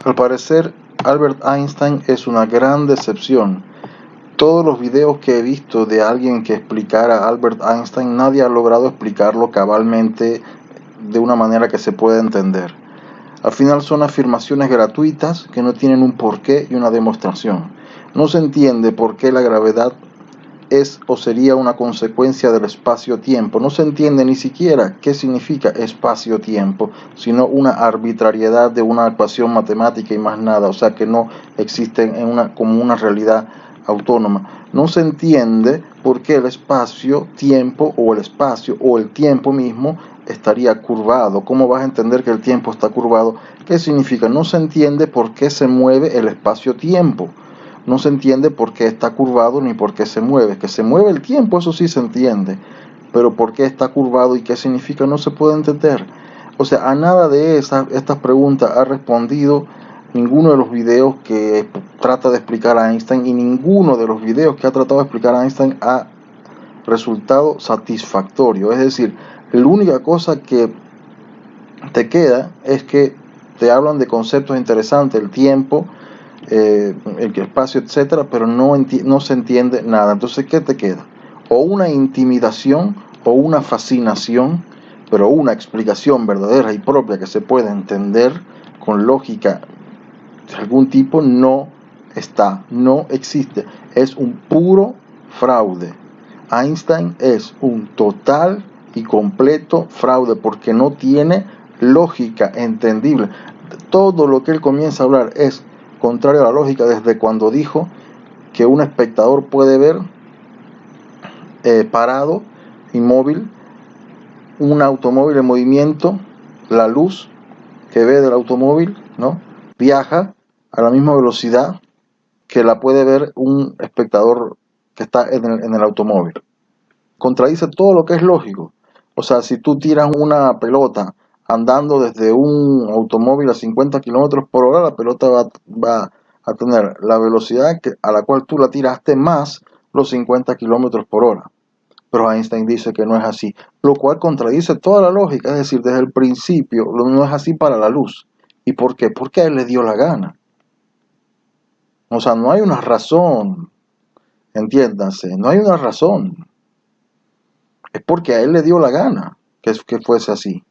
Al parecer, Albert Einstein es una gran decepción. Todos los videos que he visto de alguien que explicara a Albert Einstein, nadie ha logrado explicarlo cabalmente de una manera que se pueda entender. Al final son afirmaciones gratuitas que no tienen un porqué y una demostración. No se entiende por qué la gravedad es o sería una consecuencia del espacio-tiempo. No se entiende ni siquiera qué significa espacio-tiempo, sino una arbitrariedad de una ecuación matemática y más nada, o sea que no existe como una realidad autónoma. No se entiende por qué el espacio-tiempo o el espacio o el tiempo mismo estaría curvado. ¿Cómo vas a entender que el tiempo está curvado? ¿Qué significa? No se entiende por qué se mueve el espacio-tiempo. No se entiende por qué está curvado ni por qué se mueve. Que se mueve el tiempo, eso sí se entiende. Pero por qué está curvado y qué significa no se puede entender. O sea, a nada de estas preguntas ha respondido ninguno de los videos que trata de explicar a Einstein, y ninguno de los videos que ha tratado de explicar a Einstein ha resultado satisfactorio. Es decir, la única cosa que te queda es que te hablan de conceptos interesantes, el tiempo, el espacio, etcétera, pero no se entiende nada. Entonces, ¿qué te queda? O una intimidación o una fascinación, pero una explicación verdadera y propia que se pueda entender con lógica de algún tipo no existe. Es un puro fraude. Einstein es un total y completo fraude porque no tiene lógica entendible. Todo lo que él comienza a hablar es contrario a la lógica, desde cuando dijo que un espectador puede ver parado, inmóvil, un automóvil en movimiento, la luz que ve del automóvil, ¿no?, viaja a la misma velocidad que la puede ver un espectador que está en el automóvil. Contradice todo lo que es lógico. O sea, si tú tiras una pelota andando desde un automóvil a 50 kilómetros por hora, la pelota va a tener la velocidad a la cual tú la tiraste más los 50 kilómetros por hora. Pero Einstein dice que no es así, lo cual contradice toda la lógica. Es decir, desde el principio no es así para la luz. ¿Y por qué? Porque a él le dio la gana. O sea, no hay una razón, entiéndanse, no hay una razón. Es porque a él le dio la gana que fuese así.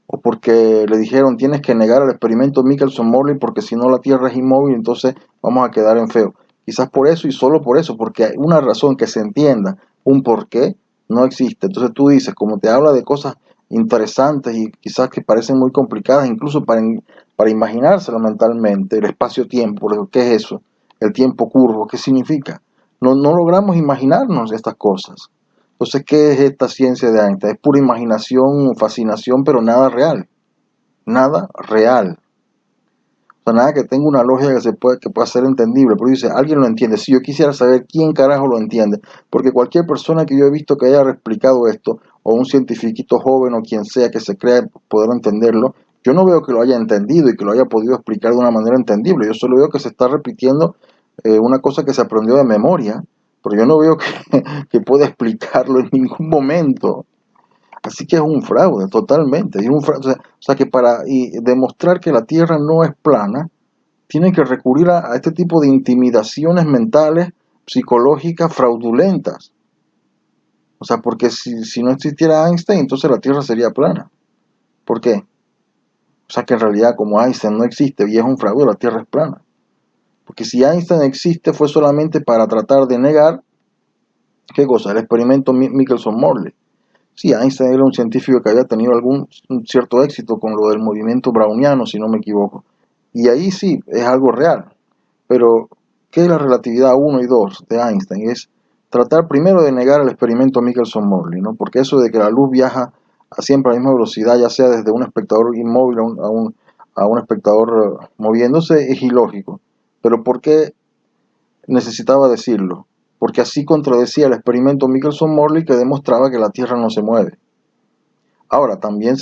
O porque le dijeron tienes que negar el experimento Michelson-Morley porque si no la Tierra es inmóvil, entonces vamos a quedar en feo. Quizás por eso y solo por eso, porque hay una razón que se entienda, un porqué, no existe. Entonces tú dices, como te habla de cosas interesantes y quizás que parecen muy complicadas, incluso para imaginárselo mentalmente, el espacio-tiempo, ¿qué es eso? El tiempo curvo, ¿qué significa? No logramos imaginarnos estas cosas. Entonces, ¿qué es esta ciencia de Einstein? Es pura imaginación, fascinación, pero nada real. Nada real. O sea, nada que tenga una lógica que pueda ser entendible. Pero dice, ¿alguien lo entiende? Sí, yo quisiera saber quién carajo lo entiende. Porque cualquier persona que yo he visto que haya explicado esto, o un cientifiquito joven o quien sea que se crea poder entenderlo, yo no veo que lo haya entendido y que lo haya podido explicar de una manera entendible. Yo solo veo que se está repitiendo una cosa que se aprendió de memoria, pero yo no veo que pueda explicarlo en ningún momento. Así que es un fraude, totalmente. Es un fraude. O sea que para demostrar que la Tierra no es plana, tienen que recurrir a este tipo de intimidaciones mentales, psicológicas, fraudulentas. O sea, porque si no existiera Einstein, entonces la Tierra sería plana. ¿Por qué? O sea que en realidad como Einstein no existe y es un fraude, la Tierra es plana. Porque si Einstein existe fue solamente para tratar de negar, ¿qué cosa? El experimento Michelson-Morley. Sí, Einstein era un científico que había tenido un cierto éxito con lo del movimiento browniano, si no me equivoco. Y ahí sí, es algo real. Pero, ¿qué es la relatividad 1 y 2 de Einstein? Es tratar primero de negar el experimento Michelson-Morley, ¿no? Porque eso de que la luz viaja a siempre a la misma velocidad, ya sea desde un espectador inmóvil a un espectador moviéndose, es ilógico. Pero ¿por qué necesitaba decirlo? Porque así contradecía el experimento Michelson-Morley que demostraba que la Tierra no se mueve. Ahora, también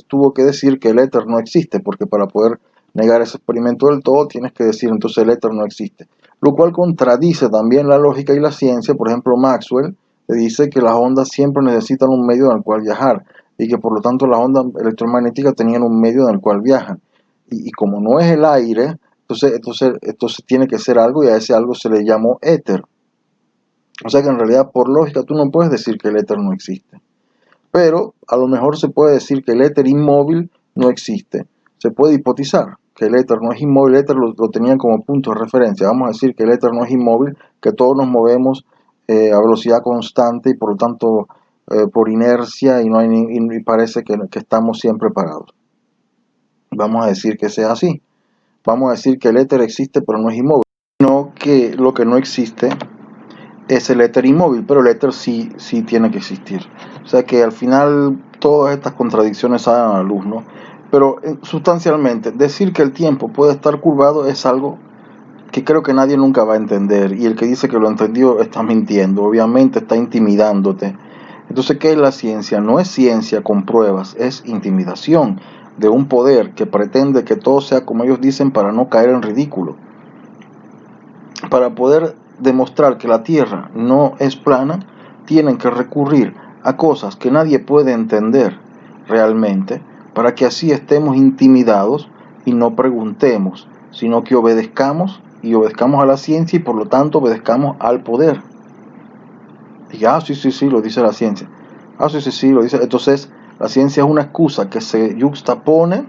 tuvo que decir que el éter no existe, porque para poder negar ese experimento del todo tienes que decir entonces el éter no existe. Lo cual contradice también la lógica y la ciencia. Por ejemplo, Maxwell le dice que las ondas siempre necesitan un medio en el cual viajar y que por lo tanto las ondas electromagnéticas tenían un medio en el cual viajan. y como no es el aire, entonces tiene que ser algo, y a ese algo se le llamó éter. O sea que en realidad, por lógica, tú no puedes decir que el éter no existe. Pero a lo mejor se puede decir que el éter inmóvil no existe. Se puede hipotizar que el éter no es inmóvil. El éter lo tenían como punto de referencia. Vamos a decir que el éter no es inmóvil, que todos nos movemos a velocidad constante y por lo tanto por inercia, y parece que estamos siempre parados. Vamos a decir que sea así. Vamos a decir que el éter existe pero no es inmóvil. No, que lo que no existe es el éter inmóvil, pero el éter sí tiene que existir. O sea que al final todas estas contradicciones salen a la luz, ¿no? Pero sustancialmente, decir que el tiempo puede estar curvado es algo que creo que nadie nunca va a entender, y el que dice que lo entendió está mintiendo, obviamente está intimidándote. Entonces, ¿qué es la ciencia? No es ciencia con pruebas, es intimidación de un poder que pretende que todo sea como ellos dicen para no caer en ridículo. Para poder demostrar que la Tierra no es plana, tienen que recurrir a cosas que nadie puede entender realmente, para que así estemos intimidados y no preguntemos, sino que obedezcamos a la ciencia, y por lo tanto obedezcamos al poder. Y sí, lo dice la ciencia. Sí, lo dice. Entonces, la ciencia es una excusa que se yuxtapone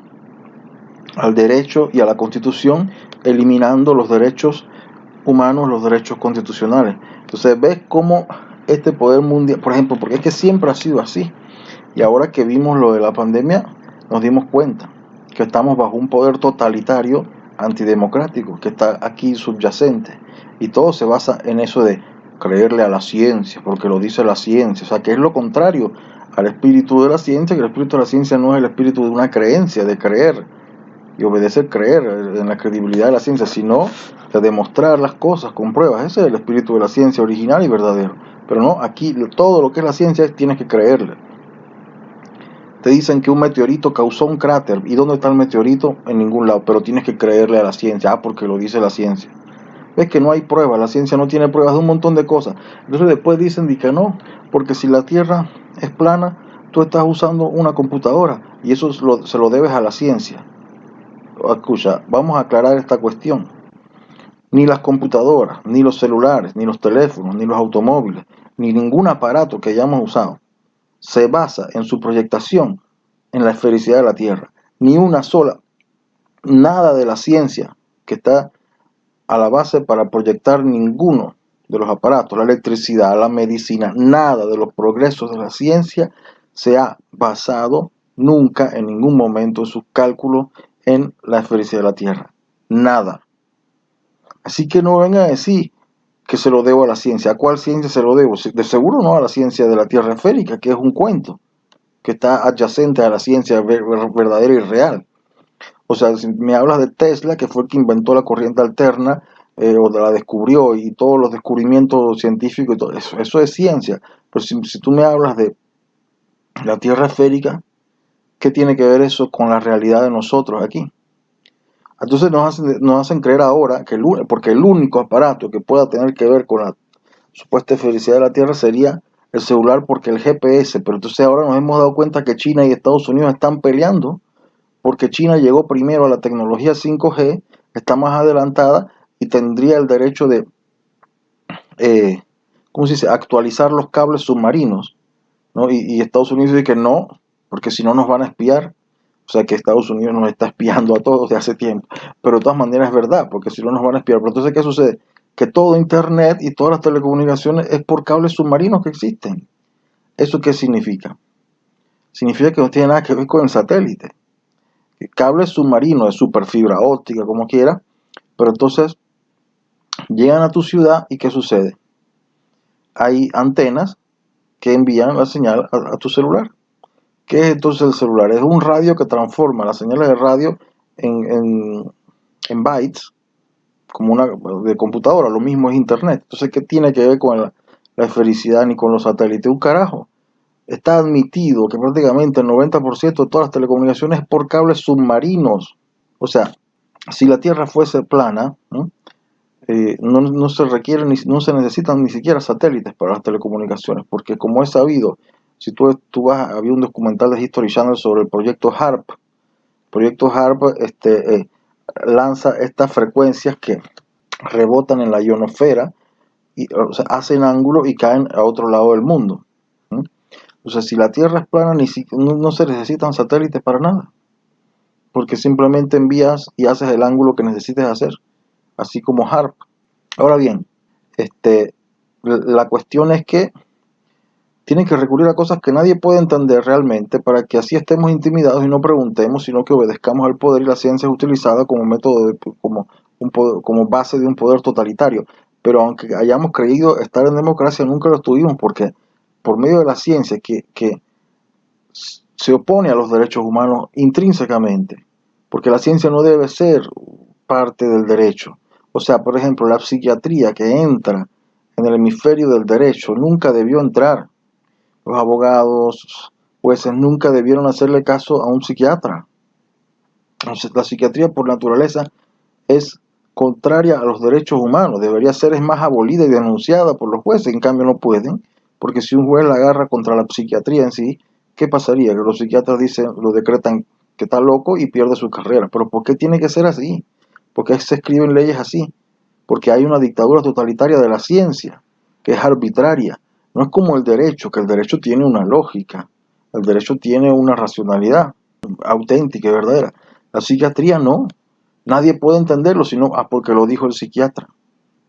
al derecho y a la Constitución, eliminando los derechos humanos, los derechos constitucionales. Entonces, ves cómo este poder mundial, por ejemplo, porque es que siempre ha sido así, y ahora que vimos lo de la pandemia, nos dimos cuenta que estamos bajo un poder totalitario antidemocrático que está aquí subyacente, y todo se basa en eso de creerle a la ciencia, porque lo dice la ciencia. O sea, que es lo contrario al espíritu de la ciencia, que el espíritu de la ciencia no es el espíritu de una creencia, de creer y obedecer, creer en la credibilidad de la ciencia, sino de demostrar las cosas con pruebas. Ese es el espíritu de la ciencia original y verdadero. Pero no, aquí todo lo que es la ciencia tienes que creerle. Te dicen que un meteorito causó un cráter. ¿Y dónde está el meteorito? En ningún lado. Pero tienes que creerle a la ciencia. Porque lo dice la ciencia. Ves que no hay pruebas. La ciencia no tiene pruebas de un montón de cosas. Entonces después dicen que no. Porque si la Tierra es plana, tú estás usando una computadora. Y eso se lo debes a la ciencia. Escucha, vamos a aclarar esta cuestión. Ni las computadoras, ni los celulares, ni los teléfonos, ni los automóviles, ni ningún aparato que hayamos usado se basa en su proyectación en la esfericidad de la Tierra. Ni una sola, nada de la ciencia que está a la base para proyectar ninguno de los aparatos, la electricidad, la medicina, nada de los progresos de la ciencia se ha basado nunca en ningún momento en sus cálculos en la esfericidad de la Tierra. Nada. Así que no vengan a decir que se lo debo a la ciencia. ¿A cuál ciencia se lo debo? De seguro no a la ciencia de la Tierra esférica, que es un cuento, que está adyacente a la ciencia verdadera y real. O sea, si me hablas de Tesla, que fue el que inventó la corriente alterna, o la descubrió, y todos los descubrimientos científicos y todo eso es ciencia. Pero si tú me hablas de la Tierra esférica, ¿qué tiene que ver eso con la realidad de nosotros aquí? Entonces nos hacen creer ahora que porque el único aparato que pueda tener que ver con la supuesta felicidad de la Tierra sería el celular, porque el GPS. Pero entonces ahora nos hemos dado cuenta que China y Estados Unidos están peleando porque China llegó primero a la tecnología 5G, está más adelantada y tendría el derecho de, ¿cómo se dice?, actualizar los cables submarinos, ¿no? Y Estados Unidos dice que no, porque si no nos van a espiar. O sea que Estados Unidos nos está espiando a todos de hace tiempo. Pero de todas maneras es verdad, porque si no nos van a espiar. Pero entonces, ¿qué sucede? Que todo Internet y todas las telecomunicaciones es por cables submarinos que existen. ¿Eso qué significa? Significa que no tiene nada que ver con el satélite. El cable submarino es super fibra óptica, como quiera, pero entonces llegan a tu ciudad y ¿qué sucede? Hay antenas que envían la señal a tu celular. ¿Qué es entonces el celular? Es un radio que transforma las señales de radio en bytes, como una de computadora. Lo mismo es internet. Entonces, ¿qué tiene que ver con la esfericidad ni con los satélites? Un carajo. Está admitido que prácticamente el 90% de todas las telecomunicaciones es por cables submarinos. O sea, si la Tierra fuese plana, ¿no? No se requieren, no se necesitan ni siquiera satélites para las telecomunicaciones, porque como es sabido, si tú había un documental de History Channel sobre el proyecto HARP, proyecto HARP lanza estas frecuencias que rebotan en la ionosfera y, o sea, hacen ángulo y caen a otro lado del mundo. O sea, si la Tierra es plana, no se necesitan satélites para nada, porque simplemente envías y haces el ángulo que necesites hacer, así como HARP. Ahora bien, la cuestión es que tienen que recurrir a cosas que nadie puede entender realmente para que así estemos intimidados y no preguntemos, sino que obedezcamos al poder, y la ciencia es utilizada como método, como base de un poder totalitario. Pero aunque hayamos creído estar en democracia, nunca lo estuvimos, porque por medio de la ciencia que se opone a los derechos humanos intrínsecamente, porque la ciencia no debe ser parte del derecho. O sea, por ejemplo, la psiquiatría que entra en el hemisferio del derecho nunca debió entrar. Los abogados, jueces nunca debieron hacerle caso a un psiquiatra. Entonces, la psiquiatría por naturaleza es contraria a los derechos humanos, debería ser más abolida y denunciada por los jueces, en cambio no pueden, porque si un juez la agarra contra la psiquiatría en sí, ¿qué pasaría? Que los psiquiatras lo decretan que está loco y pierde su carrera. Pero ¿por qué tiene que ser así? ¿Por qué se escriben leyes así? Porque hay una dictadura totalitaria de la ciencia, que es arbitraria. No es como el derecho, que el derecho tiene una lógica, el derecho tiene una racionalidad auténtica y verdadera. La psiquiatría no. Nadie puede entenderlo sino porque lo dijo el psiquiatra.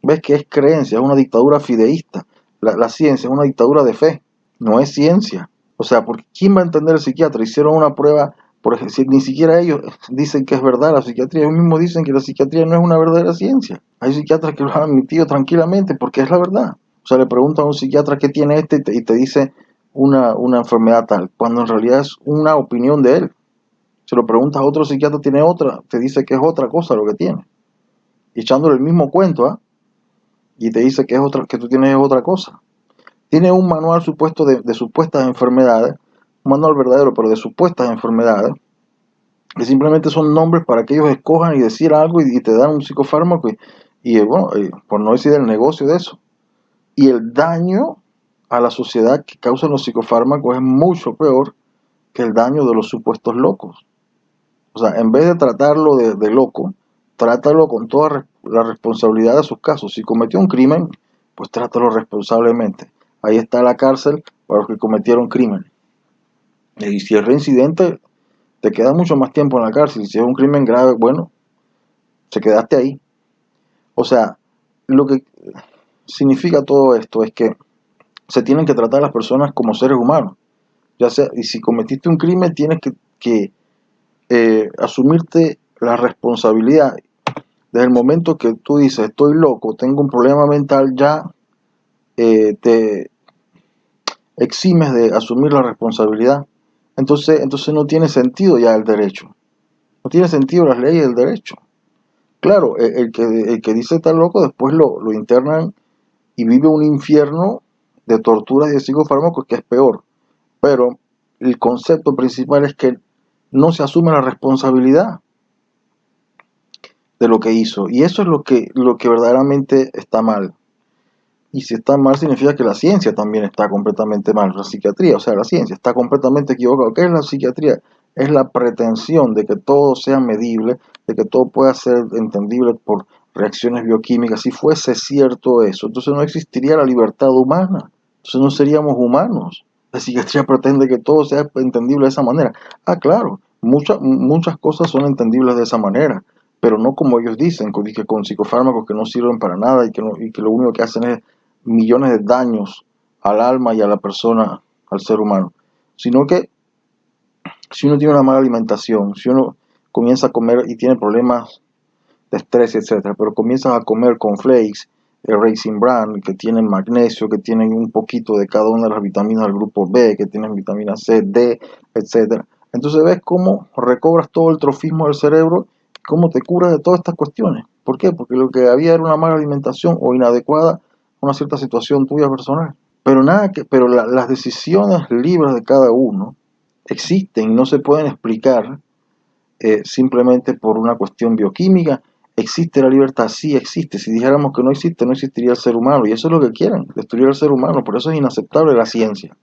¿Ves que es creencia? Es una dictadura fideísta. La ciencia es una dictadura de fe, no es ciencia. O sea, porque ¿quién va a entender el psiquiatra? Hicieron una prueba, por ejemplo, ni siquiera ellos dicen que es verdad la psiquiatría. Ellos mismos dicen que la psiquiatría no es una verdadera ciencia. Hay psiquiatras que lo han admitido tranquilamente porque es la verdad. O sea, le preguntan a un psiquiatra qué tiene y te dice una enfermedad tal, cuando en realidad es una opinión de él. Se lo preguntas a otro psiquiatra, tiene otra, te dice que es otra cosa lo que tiene. Y echándole el mismo cuento, ¿ah? Y te dice que que tú tienes otra cosa. Tiene un manual supuesto de supuestas enfermedades, un manual verdadero, pero de supuestas enfermedades, que simplemente son nombres para que ellos escojan y decir algo y te dan un psicofármaco bueno, por no decir el negocio de eso. Y el daño a la sociedad que causan los psicofármacos es mucho peor que el daño de los supuestos locos. O sea, en vez de tratarlo de loco, trátalo con toda la responsabilidad de sus casos. Si cometió un crimen, pues trátalo responsablemente. Ahí está la cárcel para los que cometieron crimen. Y si es reincidente, te queda mucho más tiempo en la cárcel. Y si es un crimen grave, bueno, te quedaste ahí. O sea, lo que significa todo esto es que se tienen que tratar a las personas como seres humanos. Ya sea, y si cometiste un crimen, tienes que asumirte la responsabilidad. Desde el momento que tú dices, estoy loco, tengo un problema mental, ya te eximes de asumir la responsabilidad. Entonces no tiene sentido ya el derecho. No tiene sentido las leyes del derecho. Claro, el que dice está loco, después lo internan y vive un infierno de torturas y de psicofármacos que es peor. Pero el concepto principal es que no se asume la responsabilidad de lo que hizo. Y eso es lo que verdaderamente está mal. Y si está mal significa que la ciencia también está completamente mal, la psiquiatría, o sea, la ciencia está completamente equivocada. ¿Qué es la psiquiatría? Es la pretensión de que todo sea medible, de que todo pueda ser entendible por reacciones bioquímicas. Si fuese cierto eso, entonces no existiría la libertad humana, entonces no seríamos humanos. La psiquiatría pretende que todo sea entendible de esa manera. Ah, claro, muchas cosas son entendibles de esa manera, pero no como ellos dicen, que con psicofármacos que no sirven para nada y que lo único que hacen es millones de daños al alma y a la persona, al ser humano, sino que si uno tiene una mala alimentación, si uno comienza a comer y tiene problemas de estrés, etcétera, pero comienzas a comer cornflakes, Raisin Bran, que tienen magnesio, que tienen un poquito de cada una de las vitaminas del grupo B, que tienen vitamina C, D, etcétera. Entonces ves cómo recobras todo el trofismo del cerebro, cómo te curas de todas estas cuestiones. ¿Por qué? Porque lo que había era una mala alimentación o inadecuada a una cierta situación tuya personal. Pero las decisiones libres de cada uno existen y no se pueden explicar simplemente por una cuestión bioquímica. ¿Existe la libertad? Sí existe. Si dijéramos que no existe, no existiría el ser humano. Y eso es lo que quieren, destruir al ser humano. Por eso es inaceptable la ciencia.